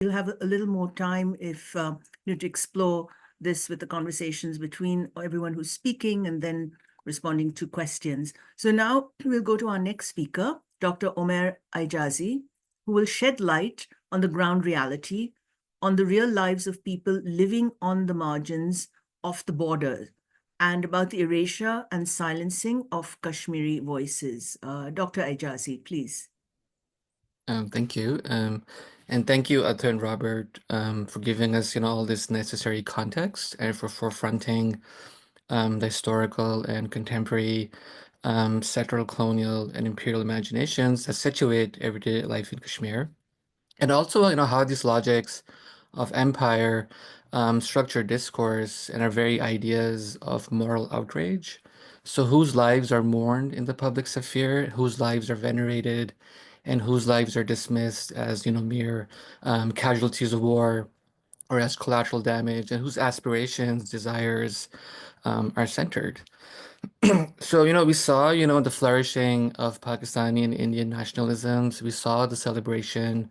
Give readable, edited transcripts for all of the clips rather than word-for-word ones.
We'll have a little more time if to explore this with the conversations between everyone who's speaking and then responding to questions. So now we'll go to our next speaker, Dr. Omer Aijazi, who will shed light on the ground reality, on the real lives of people living on the margins of the border, and about the erasure and silencing of Kashmiri voices. Dr. Aijazi, please. Thank you. And thank you, Atul and Robert, for giving us, all this necessary context and for forefronting the historical and contemporary settler, colonial, and imperial imaginations that situate everyday life in Kashmir. And also, how these logics of empire structure discourse and our very ideas of moral outrage. So whose lives are mourned in the public sphere, whose lives are venerated, and whose lives are dismissed as, mere casualties of war or as collateral damage, and whose aspirations, desires are centered. So, we saw, the flourishing of Pakistani and Indian nationalisms. We saw the celebration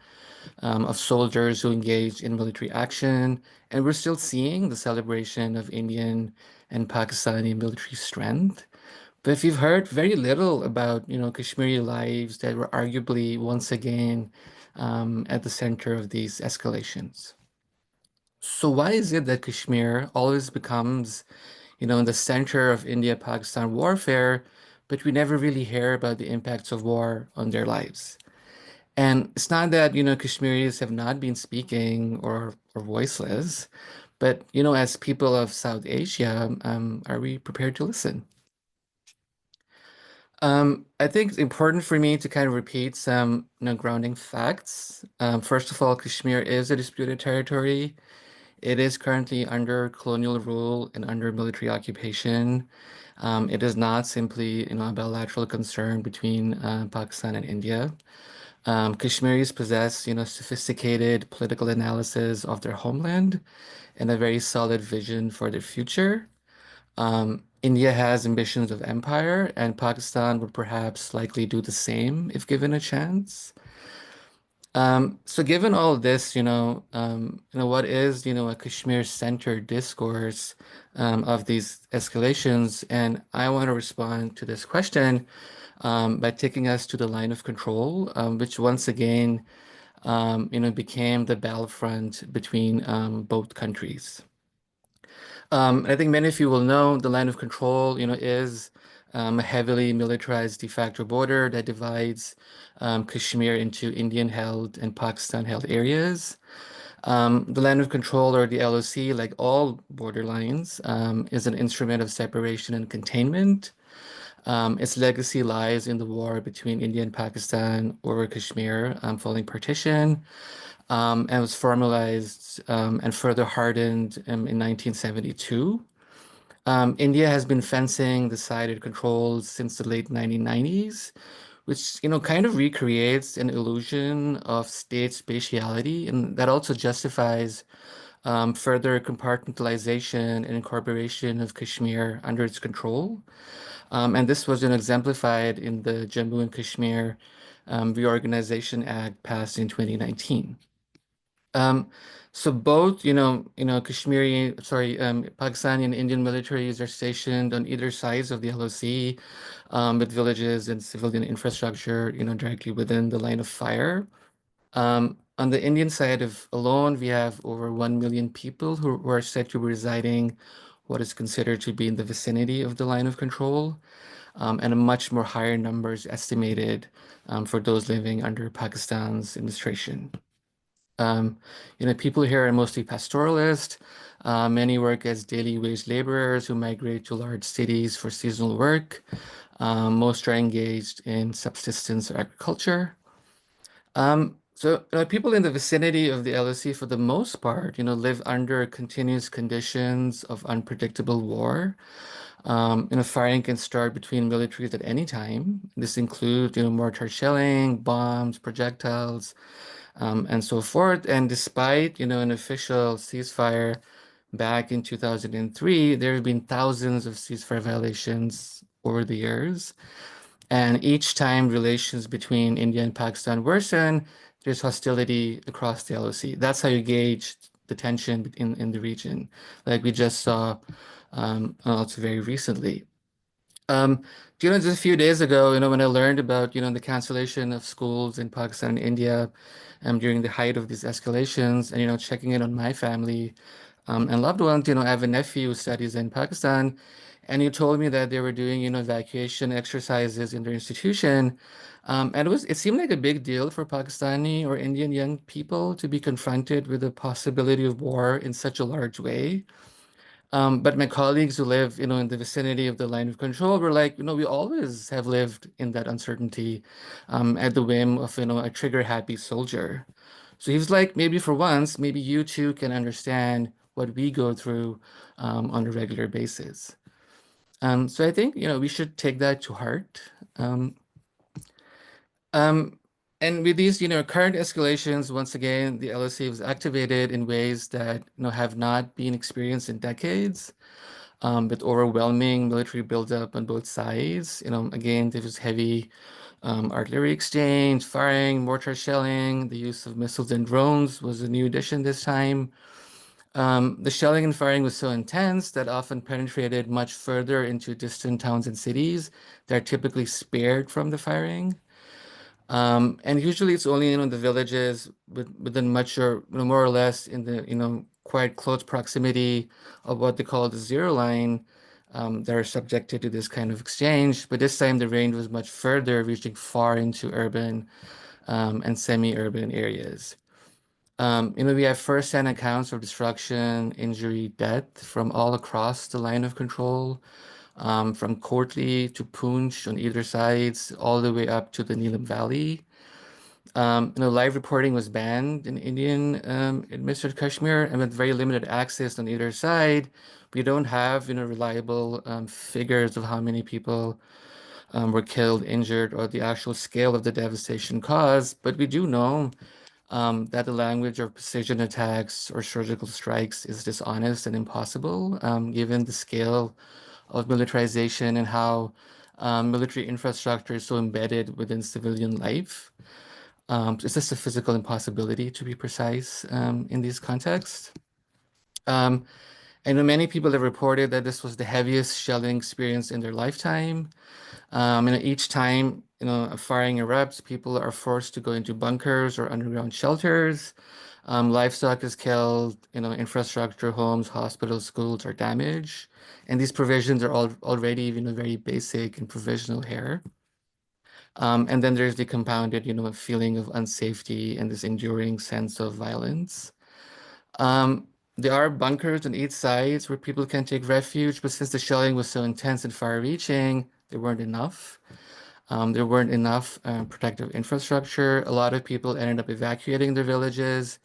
of soldiers who engaged in military action, and we're still seeing the celebration of Indian and Pakistani military strength. But if you've heard very little about, Kashmiri lives that were arguably once again at the center of these escalations. So why is it that Kashmir always becomes, in the center of India-Pakistan warfare, but we never really hear about the impacts of war on their lives? And it's not that, Kashmiris have not been speaking or voiceless, but, as people of South Asia, are we prepared to listen? I think it's important for me to kind of repeat some, grounding facts. First of all, Kashmir is a disputed territory. It is currently under colonial rule and under military occupation. It is not simply, a bilateral concern between Pakistan and India. Kashmiris possess, sophisticated political analysis of their homeland and a very solid vision for their future. India has ambitions of empire, and Pakistan would perhaps likely do the same if given a chance. So given all of this, what is, a Kashmir-centered discourse of these escalations? And I want to respond to this question by taking us to the line of control, which once again, became the battlefront between both countries. I think many of you will know the line of control, is a heavily militarized de facto border that divides Kashmir into Indian-held and Pakistan-held areas. The line of control, or the LOC, like all border lines, is an instrument of separation and containment. Its legacy lies in the war between India and Pakistan over Kashmir following partition, and was formalized and further hardened in 1972. India has been fencing the sided controls since the late 1990s, which, kind of recreates an illusion of state spatiality, and that also justifies further compartmentalization and incorporation of Kashmir under its control. And this was exemplified in the Jammu and Kashmir Reorganization Act passed in 2019. Um, so both, Pakistani and Indian militaries are stationed on either sides of the LOC, with villages and civilian infrastructure, directly within the line of fire. On the Indian side of alone, we have over 1 million people who are said to be residing what is considered to be in the vicinity of the line of control, and a much more higher number is estimated for those living under Pakistan's administration. Um, People here are mostly pastoralists. Many work as daily wage laborers who migrate to large cities for seasonal work. Most are engaged in subsistence or agriculture. So people in the vicinity of the LSE, for the most part, live under continuous conditions of unpredictable war. Firing can start between militaries at any time. This includes, mortar shelling, bombs, projectiles, and so forth. And despite, an official ceasefire back in 2003, there have been thousands of ceasefire violations over the years. And each time relations between India and Pakistan worsen, there's hostility across the LOC. That's how you gauge the tension in the region, like we just saw also very recently. Um, just a few days ago, when I learned about, the cancellation of schools in Pakistan and India, during the height of these escalations, and, checking in on my family, and loved ones, I have a nephew who studies in Pakistan, and he told me that they were doing, evacuation exercises in their institution. And it seemed like a big deal for Pakistani or Indian young people to be confronted with the possibility of war in such a large way. But my colleagues who live, in the vicinity of the line of control were like, we always have lived in that uncertainty, at the whim of, a trigger-happy soldier. So he was like, maybe for once, maybe you too can understand what we go through, on a regular basis. So I think, we should take that to heart. Um, um, and with these, current escalations, once again, the LSA was activated in ways that, have not been experienced in decades, with overwhelming military buildup on both sides. Again, there was heavy artillery exchange, firing, mortar shelling. The use of missiles and drones was a new addition this time. The shelling and firing was so intense that often penetrated much further into distant towns and cities that are typically spared from the firing. And usually it's only, the villages within much or more or less in the, quite close proximity of what they call the zero line, that are subjected to this kind of exchange. But this time the range was much further, reaching far into urban, and semi-urban areas. We have first-hand accounts of destruction, injury, death from all across the line of control, from Kotli to Poonch on either sides, all the way up to the Neelam Valley. Live reporting was banned in Indian, administered Kashmir, and with very limited access on either side, we don't have, reliable, figures of how many people, were killed, injured, or the actual scale of the devastation caused. But we do know, that the language of precision attacks or surgical strikes is dishonest and impossible, given the scale of militarization and how, military infrastructure is so embedded within civilian life. It's just a physical impossibility, to be precise, in these contexts. Um, I know many people have reported that this was the heaviest shelling experience in their lifetime. Each time, a firing erupts, people are forced to go into bunkers or underground shelters. Livestock is killed, infrastructure, homes, hospitals, schools are damaged. And these provisions are all already, very basic and provisional here. And then there's the compounded, feeling of unsafety and this enduring sense of violence. Um, there are bunkers on each side where people can take refuge, but since the shelling was so intense and far-reaching, there weren't enough. There weren't enough, protective infrastructure. A lot of people ended up evacuating their villages.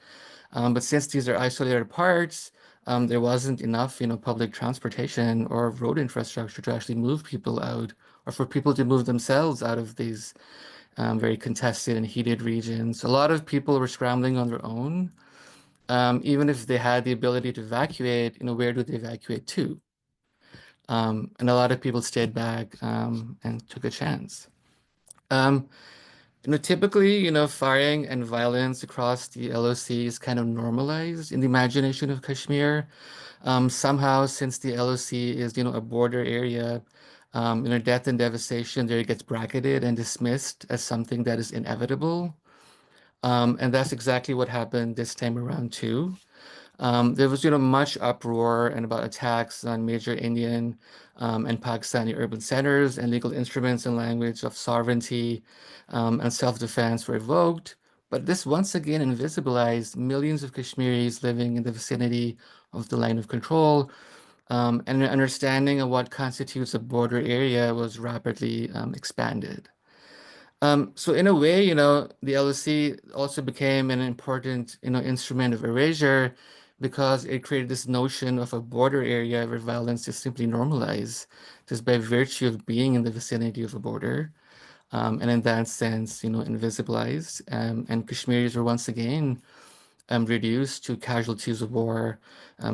But since these are isolated parts, there wasn't enough, public transportation or road infrastructure to actually move people out, or for people to move themselves out of these, very contested and heated regions. A lot of people were scrambling on their own. Even if they had the ability to evacuate, where do they evacuate to? And a lot of people stayed back, and took a chance. Um, Typically, firing and violence across the LOC is kind of normalized in the imagination of Kashmir. Somehow, since the LOC is, a border area, death and devastation there gets bracketed and dismissed as something that is inevitable. And that's exactly what happened this time around too. There was, much uproar and about attacks on major Indian, and Pakistani urban centers, and legal instruments and language of sovereignty, and self-defense were evoked. But this once again invisibilized millions of Kashmiris living in the vicinity of the line of control, and an understanding of what constitutes a border area was rapidly, expanded. So in a way, the LSC also became an important, instrument of erasure because it created this notion of a border area where violence is simply normalized just by virtue of being in the vicinity of a border. And in that sense, invisibilized. And Kashmiris were once again, reduced to casualties of war,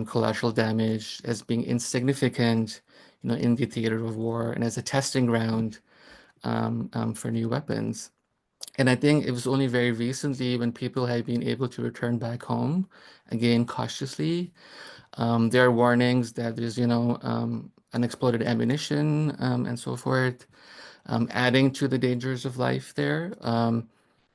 collateral damage as being insignificant, in the theater of war and as a testing ground, for new weapons. And I think it was only very recently when people have been able to return back home, again, cautiously. There are warnings that there's, unexploded ammunition and so forth, adding to the dangers of life there.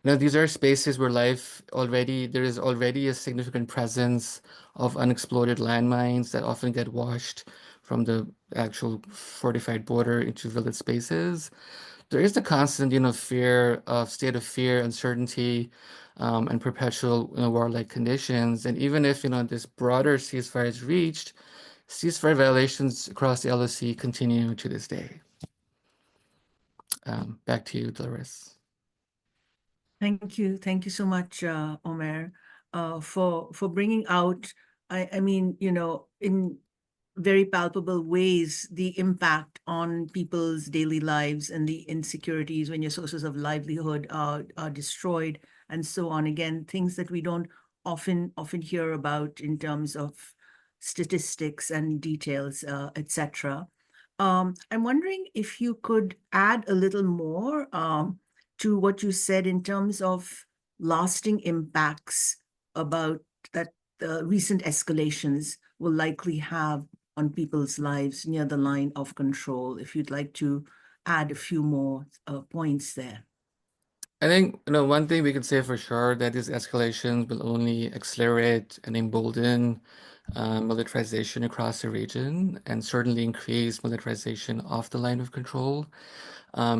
These are spaces where there is already a significant presence of unexploded landmines that often get washed from the actual fortified border into village spaces. There is the constant, state of fear, uncertainty, and perpetual, warlike conditions. And even if, this broader ceasefire is reached, ceasefire violations across the LOC continue to this day. Back to you, Dolores. Thank you. Thank you so much, Omer, for bringing out, I mean, in very palpable ways, the impact on people's daily lives and the insecurities when your sources of livelihood are destroyed and so on. Again, things that we don't often hear about in terms of statistics and details, etc. I'm wondering if you could add a little more to what you said in terms of lasting impacts about that the recent escalations will likely have on people's lives near the line of control. If you'd like to add a few more points there. I think, one thing we can say for sure that these escalations will only accelerate and embolden militarization across the region and certainly increase militarization off the line of control.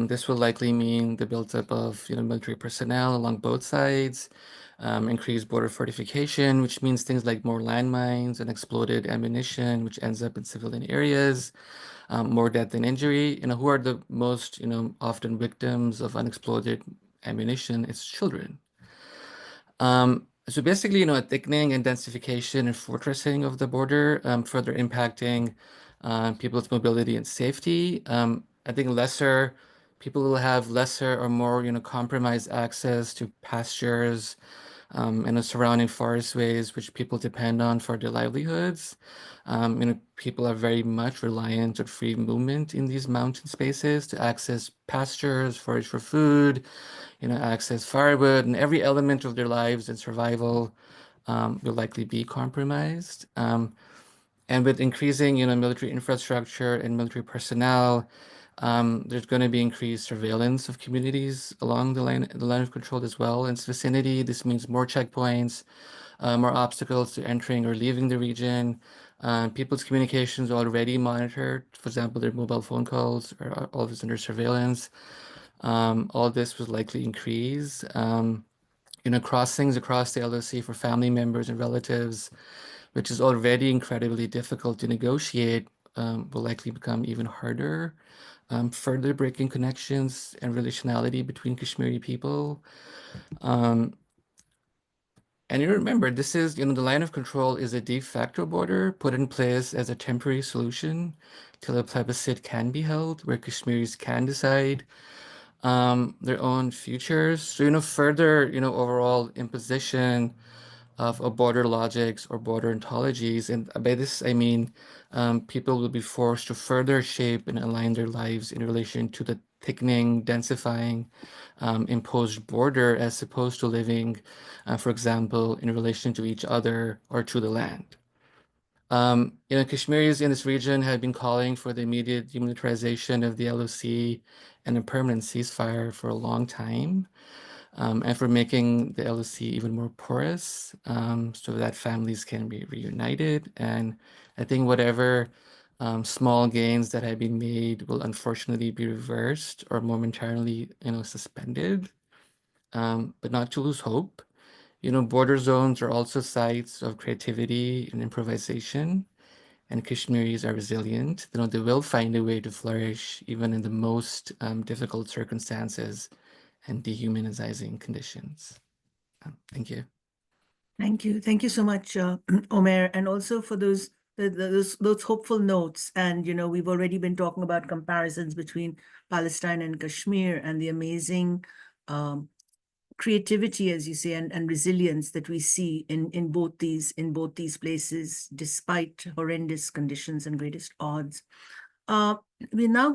This will likely mean the buildup of military personnel along both sides, increased border fortification, which means things like more landmines and exploded ammunition, which ends up in civilian areas, more death and injury. Who are the most often victims of unexploded ammunition? It's children. So basically, a thickening, intensification, and fortressing of the border, further impacting people's mobility and safety. I think people will have lesser or more, compromised access to pastures, and the surrounding forestways, which people depend on for their livelihoods. People are very much reliant on free movement in these mountain spaces to access pastures, forage for food, access firewood, and every element of their lives and survival will likely be compromised. And with increasing, military infrastructure and military personnel, there's going to be increased surveillance of communities along the line of control as well. In its vicinity, this means more checkpoints, more obstacles to entering or leaving the region. People's communications are already monitored. For example, their mobile phone calls are always under surveillance. All this was likely increase. Crossings across the LOC for family members and relatives, which is already incredibly difficult to negotiate, will likely become even harder, further breaking connections and relationality between Kashmiri people. And you remember, this is, the line of control is a de facto border put in place as a temporary solution till a plebiscite can be held, where Kashmiris can decide their own futures. So, further, overall imposition of border logics or border ontologies. And by this, I mean people will be forced to further shape and align their lives in relation to the thickening, densifying, imposed border as opposed to living, for example, in relation to each other or to the land. Kashmiris in this region have been calling for the immediate demilitarization of the LOC and a permanent ceasefire for a long time, and for making the LOC even more porous, so that families can be reunited. And I think whatever small gains that have been made will unfortunately be reversed or momentarily, suspended, but not to lose hope. Border zones are also sites of creativity and improvisation, and Kashmiris are resilient. They will find a way to flourish even in the most difficult circumstances and dehumanizing conditions. Thank you. Thank you. Thank you so much, Omer, and also for those hopeful notes. And, we've already been talking about comparisons between Palestine and Kashmir and the amazing creativity, as you say, and resilience that we see in both these places, despite horrendous conditions and greatest odds. We're now